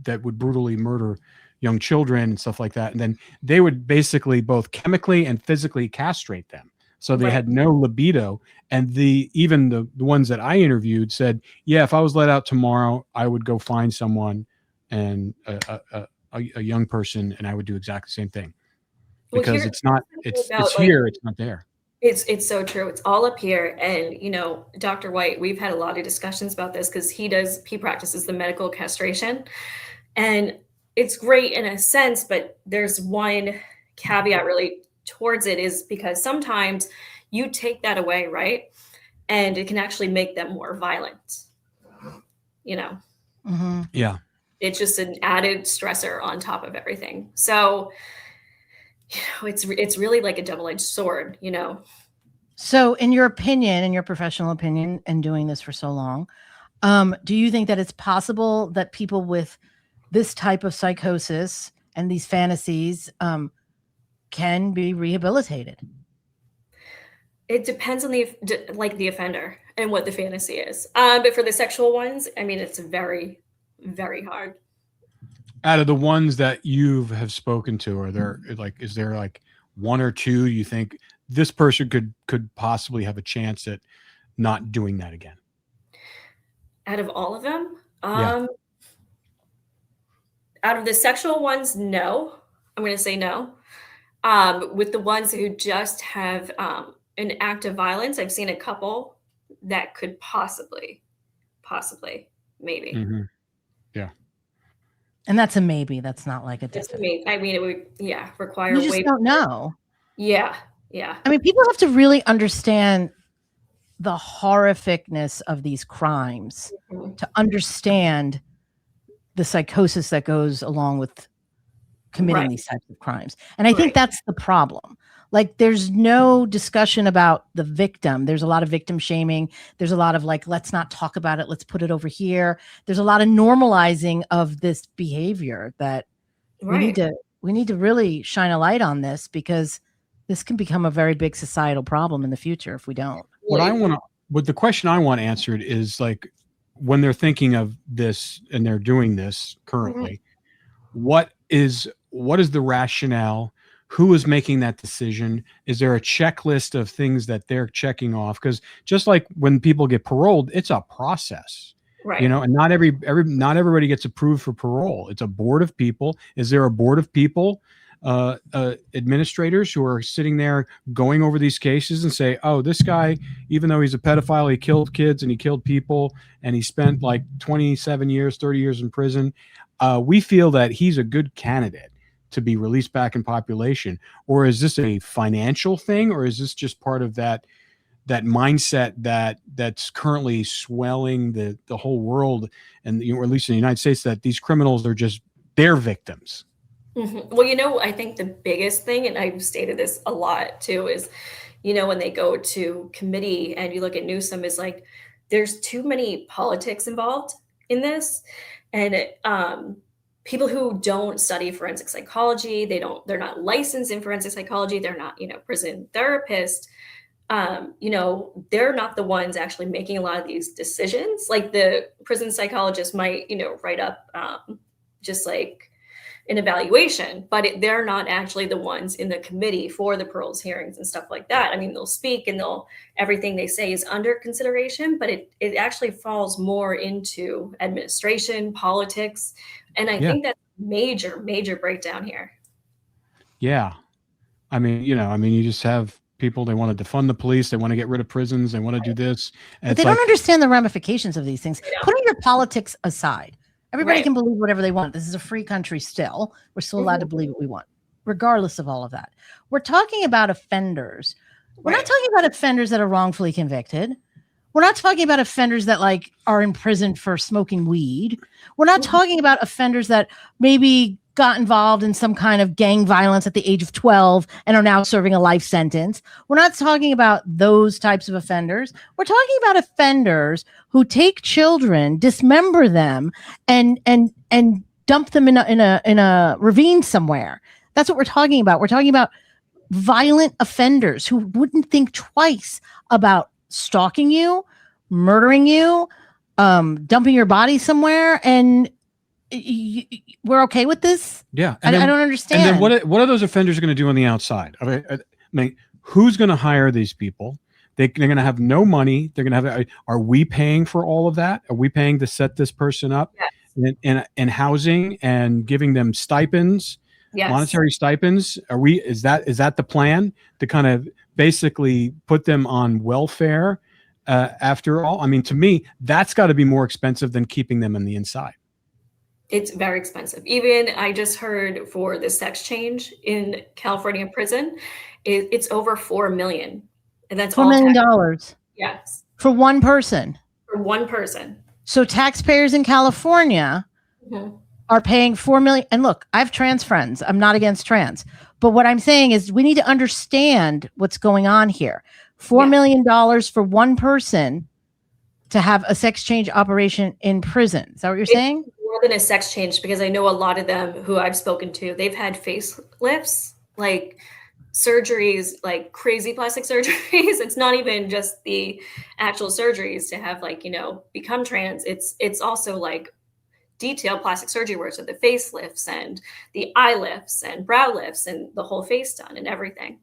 that would brutally murder young children and stuff like that. And then they would basically both chemically and physically castrate them. So they had no libido. And even the ones that I interviewed said, if I was let out tomorrow, I would go find someone and a young person, and I would do exactly the same thing. Because it's here, it's not there. It's so true. It's all up here. And, Dr. White, we've had a lot of discussions about this because he practices the medical castration, and it's great in a sense, but there's one caveat really towards it, is because sometimes you take that away, right? And it can actually make them more violent, Mm-hmm. Yeah. It's just an added stressor on top of everything. So, it's really like a double-edged sword, So in your opinion, in your professional opinion, and doing this for so long, do you think that it's possible that people with this type of psychosis and these fantasies can be rehabilitated? It depends on the offender and what the fantasy is. But for the sexual ones, I mean, it's very, very hard. Out of the ones that you have spoken to, is there like one or two you think this person could possibly have a chance at not doing that again? Out of all of them? out of the sexual ones, no. I'm going to say no. With the ones who just have an act of violence, I've seen a couple that could possibly, maybe. Mm-hmm. Yeah. And that's a maybe. That's not like a That's definite. I mean, it would, require You just don't know. Yeah. I mean, people have to really understand the horrificness of these crimes to understand the psychosis that goes along with committing these types of crimes. And I think that's the problem. Like, there's no discussion about the victim. There's a lot of victim shaming. There's a lot of like, let's not talk about it. Let's put it over here. There's a lot of normalizing of this behavior that we need to really shine a light on this, because this can become a very big societal problem in the future if we don't. What the question I want answered is, like, when they're thinking of this and they're doing this currently, what is the rationale? Who is making that decision? Is there a checklist of things that they're checking off? Because just like when people get paroled, it's a process, right? You know, and not everybody gets approved for parole. It's a board of people. Is there a board of people, administrators who are sitting there going over these cases and say, oh, this guy, even though he's a pedophile, he killed kids and he killed people and he spent like 27 years, 30 years in prison. We feel that he's a good candidate to be released back in population? Or is this a financial thing? Or is this just part of that mindset that's currently swelling the whole world, and or at least in the United States, that these criminals are just their victims? Mm-hmm. Well, I think the biggest thing, and I've stated this a lot too, is, when they go to committee and you look at Newsom, is like, there's too many politics involved in this. And people who don't study forensic psychology, they're not licensed in forensic psychology, they're not, prison therapists, they're not the ones actually making a lot of these decisions. Like, the prison psychologist might, write up just like an evaluation, but they're not actually the ones in the committee for the paroles hearings and stuff like that. I mean, they'll speak and everything they say is under consideration, but it actually falls more into administration, politics. And I think that's major, major breakdown here. Yeah. I mean, you just have people, they want to defund the police. They want to get rid of prisons. They want to do this. But they don't understand the ramifications of these things. Putting your politics aside, everybody can believe whatever they want. This is a free country still. We're still allowed to believe what we want, regardless of all of that. We're talking about offenders. We're not talking about offenders that are wrongfully convicted. We're not talking about offenders that like are in prison for smoking weed. We're not talking about offenders that maybe got involved in some kind of gang violence at the age of 12 and are now serving a life sentence. We're not talking about those types of offenders. We're talking about offenders who take children, dismember them, and dump them in a ravine somewhere. That's what we're talking about. We're talking about violent offenders who wouldn't think twice about stalking you, murdering you, dumping your body somewhere, and we're okay with this? Yeah. I don't understand. And then what are those offenders going to do on the outside? I mean, who's going to hire these people? They're going to have no money. They're going to have. Are we paying for all of that? Are we paying to set this person up in housing and giving them stipends, monetary stipends? Is that the plan, to kind of basically put them on welfare? After all, I mean, to me, that's got to be more expensive than keeping them on the inside. It's very expensive. Even I just heard for the sex change in California prison, it's over $4 million. And that's $4 million. Yes. For one person. For one person. So taxpayers in California are paying $4 million. And look, I have trans friends. I'm not against trans. But what I'm saying is we need to understand what's going on here. $4 million for one person to have a sex change operation in prison. Is that what you're saying? More than a sex change, because I know a lot of them who I've spoken to, they've had facelifts, like surgeries, like crazy plastic surgeries. It's not even just the actual surgeries to have, like, become trans. It's also like detailed plastic surgery work, so the facelifts and the eye lifts and brow lifts and the whole face done and everything.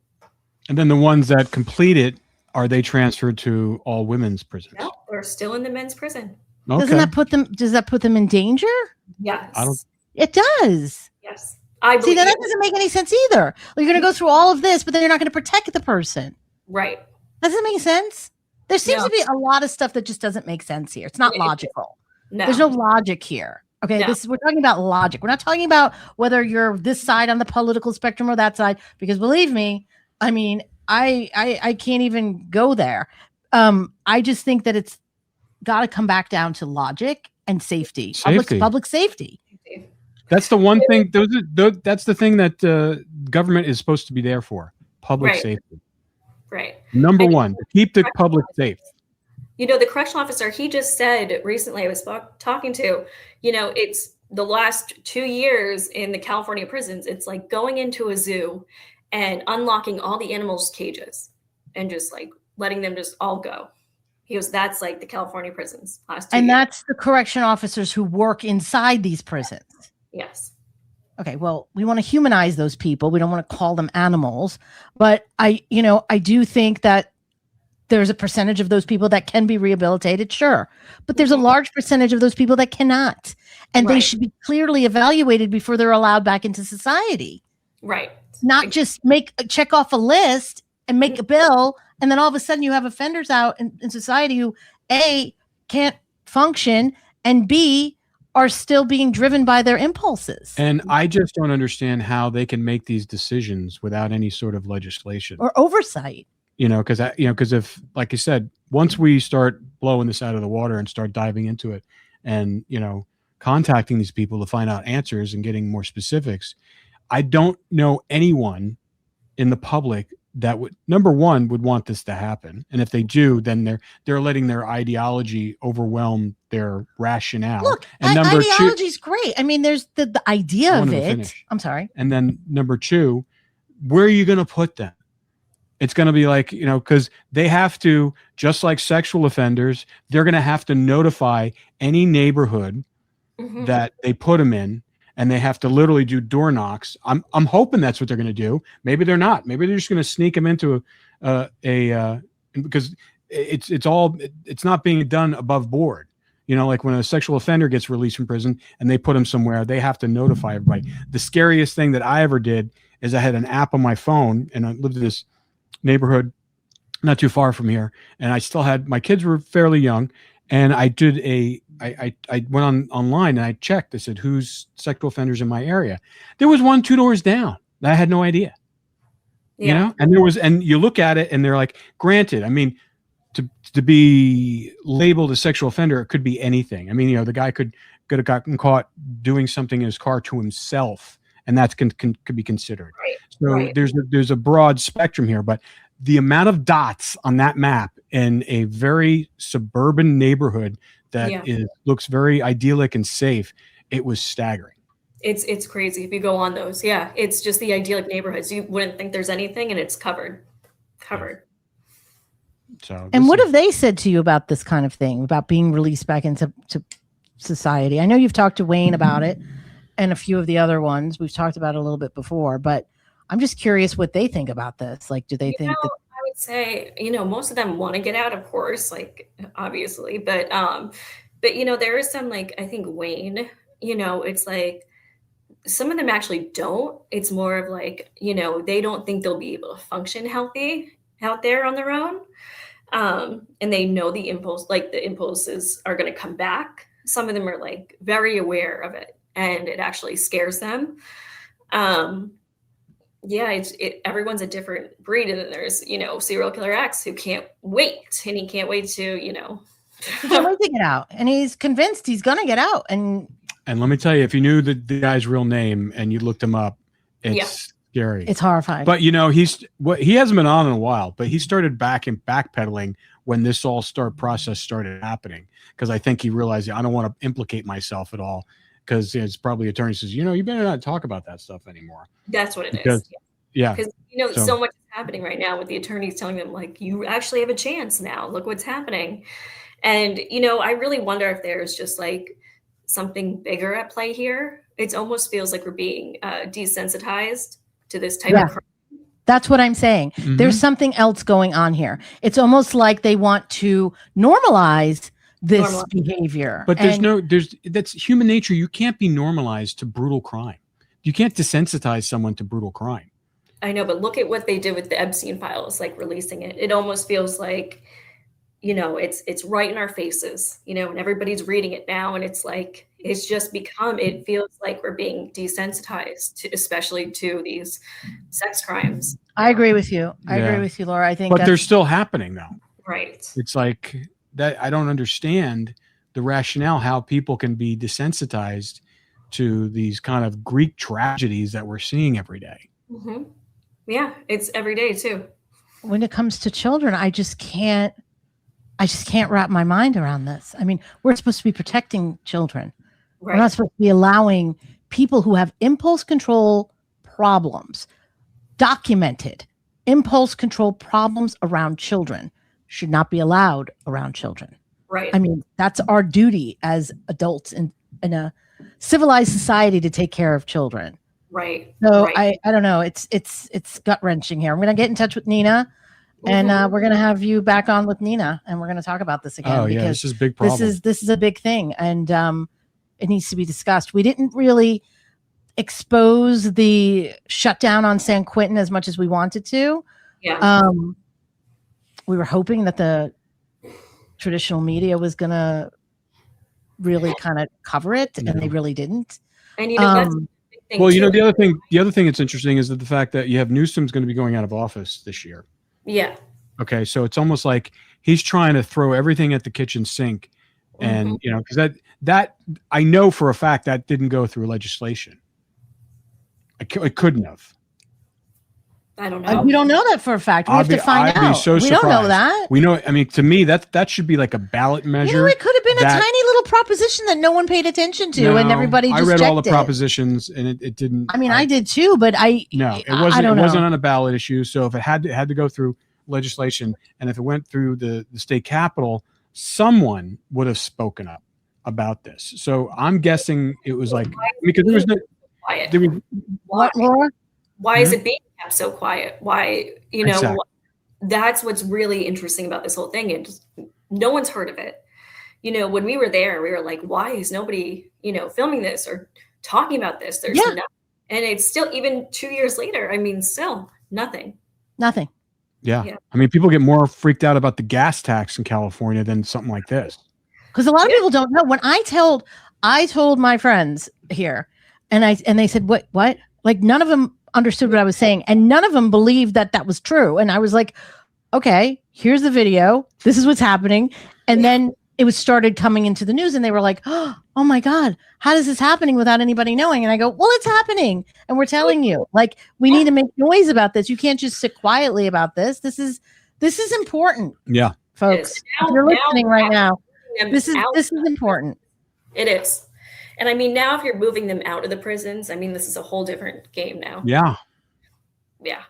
And then the ones that complete it, are they transferred to all women's prisons? No, they're still in the men's prison. Okay. Does that put them in danger? Yes. It does. Yes. I See, believe that doesn't make any sense either. You're going to go through all of this, but then you're not going to protect the person. Right. Doesn't make sense. There seems No. to be a lot of stuff that just doesn't make sense here. It's not logical. No. There's no logic here. Okay, No. we're talking about logic. We're not talking about whether you're this side on the political spectrum or that side, because believe me, I mean, I can't even go there. I just think that it's got to come back down to logic and safety. Public safety. That's the one thing. That's the thing that government is supposed to be there for. Public safety. Right. Number one, to keep the public safe. You know, the correctional officer, he just said recently, I was talking to, you know, it's the last 2 years in the California prisons, it's like going into a zoo and unlocking all the animals' cages and just like letting them just all go. He goes, that's like the California prisons last 2 years. And that's the correction officers who work inside these prisons. Yes. Okay, well, we want to humanize those people. We don't want to call them animals. But I do think that there's a percentage of those people that can be rehabilitated, sure. But there's a large percentage of those people that cannot. And they should be clearly evaluated before they're allowed back into society. Right. Not just check off a list and make a bill, and then all of a sudden you have offenders out in society who, A, can't function, and B, are still being driven by their impulses. And I just don't understand how they can make these decisions without any sort of legislation or oversight. Because if, like you said, once we start blowing this out of the water and start diving into it and, contacting these people to find out answers and getting more specifics, I don't know anyone in the public that would, number one, would want this to happen. And if they do, then they're letting their ideology overwhelm their rationale. Look, and number ideology is great. I mean, there's the idea of it. I'm sorry. And then number two, where are you going to put them? It's going to be like, because they have to, just like sexual offenders, they're going to have to notify any neighborhood that they put them in, and they have to literally do door knocks. I'm hoping that's what they're going to do. Maybe they're not. Maybe they're just going to sneak them into because it's not being done above board. Like when a sexual offender gets released from prison and they put them somewhere, they have to notify everybody. The scariest thing that I ever did is I had an app on my phone, and I lived in this neighborhood not too far from here, and I still had, my kids were fairly young, and I did I went online and I checked. I said, who's sexual offenders in my area? There was one 2 doors down. I had no idea. And you look at it and they're like, granted, I mean, to be labeled a sexual offender, it could be anything. I mean, the guy could have gotten caught doing something in his car to himself, and that could be considered. Right. So there's a broad spectrum here, but the amount of dots on that map in a very suburban neighborhood that looks very idyllic and safe, it was staggering. It's crazy if you go on those. Yeah, it's just the idyllic neighborhoods. You wouldn't think there's anything, and it's covered. So, and what have they said to you about this kind of thing, about being released back into society? I know you've talked to Wayne about it, and a few of the other ones we've talked about a little bit before, but I'm just curious what they think about this. Like, do they think that? I would say, most of them want to get out, of course, like obviously, but there is some, like, I think Wayne, it's like some of them actually don't. It's more of like, they don't think they'll be able to function healthy out there on their own. And they know the impulses are going to come back. Some of them are like very aware of it, and it actually scares them. Everyone's a different breed, and then there's serial killer X who can't wait, and he can't wait to can't wait to get out, and he's convinced he's gonna get out. And let me tell you, if you knew the guy's real name and you looked him up, it's scary. It's horrifying. But he hasn't been on in a while, but he started backpedaling when this process started happening, because I think he realized I don't want to implicate myself at all. Because it's probably attorney says, you better not talk about that stuff anymore. That's what it is. Yeah. Because, so much is happening right now with the attorneys telling them, like, you actually have a chance now. Look what's happening. And, I really wonder if there's just like something bigger at play here. It almost feels like we're being desensitized to this type of crime. That's what I'm saying. There's something else going on here. It's almost like they want to normalize this behavior. But that's human nature. You can't be normalized to brutal crime. You can't desensitize someone to brutal crime. I know, but look at what they did with the Epstein files, like releasing it. It almost feels like, it's right in our faces, and everybody's reading it now. And it's like, it's just it feels like we're being desensitized especially to these sex crimes. I agree with you. I agree with you, Laura. I think but they're still happening though. Right. It's like that. I don't understand the rationale, how people can be desensitized to these kind of Greek tragedies that we're seeing every day. Mm-hmm. Yeah, it's every day too. When it comes to children, I just can't wrap my mind around this. I mean, we're supposed to be protecting children. Right. We're not supposed to be allowing people who have impulse control problems, documented impulse control problems around children, should not be allowed around children. Right. I mean, that's our duty as adults in a civilized society to take care of children. Right. So I don't know. It's gut wrenching here. I'm going to get in touch with Nina, and we're going to have you back on with Nina, and we're going to talk about this again. Oh yeah, this is a big problem. This is a big thing, and it needs to be discussed. We didn't really expose the shutdown on San Quentin as much as we wanted to. Yeah. We were hoping that the traditional media was going to really kind of cover it, and they really didn't. And that's well, the other thing that's interesting is that the fact that you have Newsom's going to be going out of office this year. Yeah. Okay, so it's almost like he's trying to throw everything at the kitchen sink, and because that I know for a fact that didn't go through legislation. It couldn't have. I don't know. We don't know that for a fact. We have to find out. We don't know that. We know. I mean, to me, that should be like a ballot measure. It could have been a tiny little proposition that no one paid attention to, and everybody just I read checked all the propositions, and it didn't. I mean, I did too, but it wasn't. It wasn't on a ballot issue. So if it had to go through legislation, and if it went through the state capitol, someone would have spoken up about this. So I'm guessing it was like because there was no. What, Laura? Why is it being kept so quiet? Why, Exactly. That's what's really interesting about this whole thing. And no one's heard of it. When we were there, we were like, why is nobody, filming this or talking about this? There's nothing. And it's still, even 2 years later, I mean, still nothing. Nothing. Yeah. I mean, people get more freaked out about the gas tax in California than something like this. Because a lot of people don't know. When I told my friends here, and they said, what? Like none of them understood what I was saying, and none of them believed that was true. And I was like, okay, here's the video. This is what's happening. And then it was started coming into the news, and they were like, oh my God, how is this happening without anybody knowing? And I go, well, it's happening. And we're telling you, like, we need to make noise about this. You can't just sit quietly about this. This is important. Yeah. Folks, if you're listening right now, this is important. It is. And I mean, now if you're moving them out of the prisons, I mean, this is a whole different game now. Yeah. Yeah.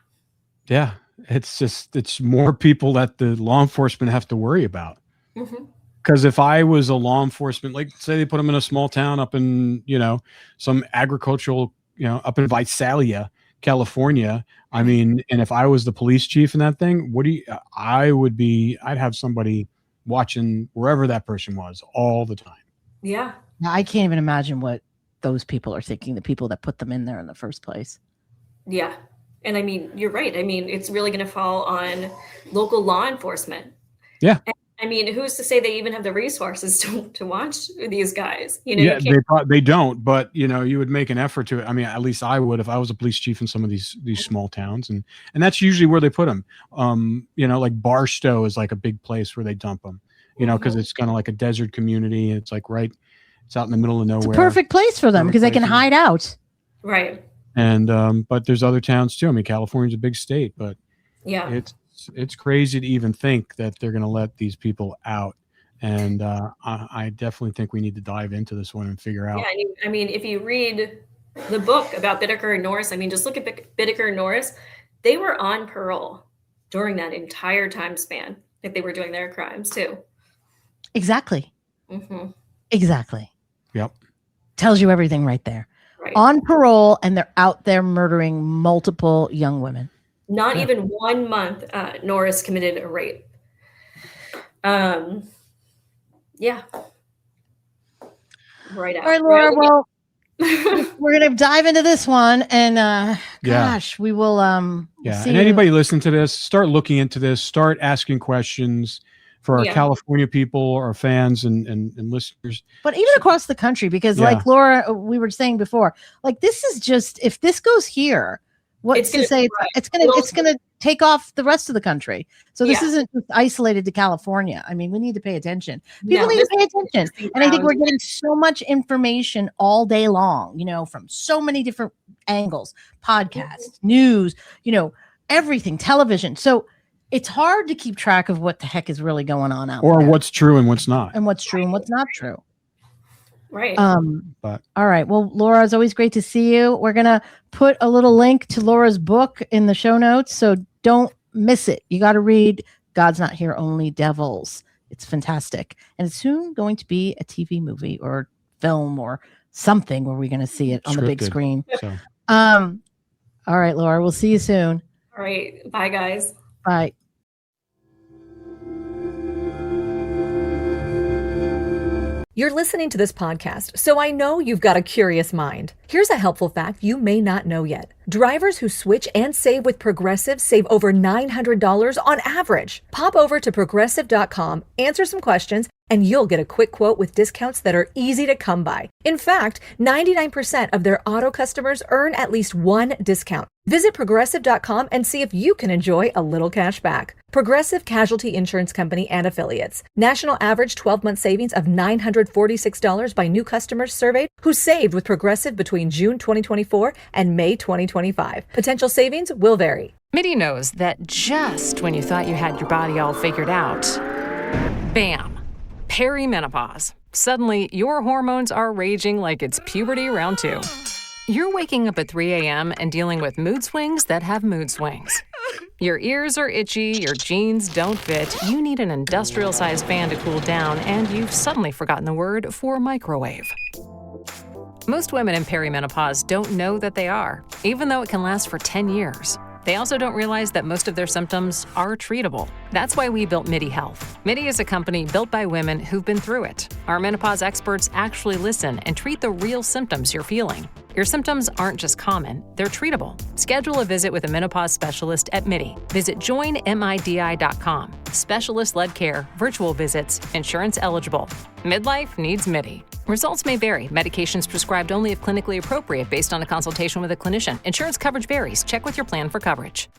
Yeah. It's more people that the law enforcement have to worry about. Because if I was a law enforcement, like say they put them in a small town up in, some agricultural, up in Visalia, California. I mean, and if I was the police chief in that thing, I'd have somebody watching wherever that person was all the time. Yeah. I can't even imagine what those people are thinking, the people that put them in there in the first place. Yeah. And I mean, you're right. I mean, it's really going to fall on local law enforcement. Yeah. And, I mean, who's to say they even have the resources to watch these guys? They don't, but you would make an effort to it. I mean, at least I would if I was a police chief in some of these small towns, and that's usually where they put them. Like Barstow is like a big place where they dump them. Because it's kind of like a desert community. It's like it's out in the middle of nowhere. It's a perfect place for them because they can hide out. Right. And but there's other towns too. I mean, California's a big state, but yeah, it's crazy to even think that they're going to let these people out. And I definitely think we need to dive into this one and figure out. Yeah, I mean, if you read the book about Bittaker and Norris, I mean, just look at Bittaker and Norris. They were on parole during that entire time span that they were doing their crimes too. Exactly. Exactly. Yep. Tells you everything right there. Right. On parole, and they're out there murdering multiple young women. Not even 1 month, Norris committed a rape. Yeah. Right out. All right, Laura. Right. Well, we're gonna dive into this one, and gosh, we will. Yeah, see and anybody listen to this, start looking into this, start asking questions for our California people, our fans and listeners. But even across the country, because like Laura, we were saying before, like this is just, if this goes here, what's to say it's gonna take off the rest of the country. So this isn't just isolated to California. I mean, we need to pay attention. People need to pay attention. And I think we're getting so much information all day long, from so many different angles, podcasts, news, everything, television. So it's hard to keep track of what the heck is really going on out there. Or what's true and what's not. And what's true and what's not true. Right. But all right. Well, Laura, it's always great to see you. We're going to put a little link to Laura's book in the show notes, so don't miss it. You got to read God's Not Here, Only Devils. It's fantastic. And it's soon going to be a TV movie or film or something where we're going to see it on the big screen. So. All right, Laura, we'll see you soon. All right. Bye, guys. Bye. You're listening to this podcast, so I know you've got a curious mind. Here's a helpful fact you may not know yet. Drivers who switch and save with Progressive save over $900 on average. Pop over to Progressive.com, answer some questions, and you'll get a quick quote with discounts that are easy to come by. In fact, 99% of their auto customers earn at least one discount. Visit Progressive.com and see if you can enjoy a little cash back. Progressive Casualty Insurance Company and Affiliates. National average 12-month savings of $946 by new customers surveyed who saved with Progressive between June 2024 and May 2025. Potential savings will vary. MIDI knows that just when you thought you had your body all figured out, bam, perimenopause. Suddenly, your hormones are raging like it's puberty round 2. You're waking up at 3 a.m. and dealing with mood swings that have mood swings. Your ears are itchy, your jeans don't fit, you need an industrial-sized fan to cool down, and you've suddenly forgotten the word for microwave. Most women in perimenopause don't know that they are, even though it can last for 10 years. They also don't realize that most of their symptoms are treatable. That's why we built MIDI Health. MIDI is a company built by women who've been through it. Our menopause experts actually listen and treat the real symptoms you're feeling. Your symptoms aren't just common, they're treatable. Schedule a visit with a menopause specialist at MIDI. Visit joinmidi.com. Specialist-led care, virtual visits, insurance eligible. Midlife needs MIDI. Results may vary. Medications prescribed only if clinically appropriate based on a consultation with a clinician. Insurance coverage varies. Check with your plan for coverage.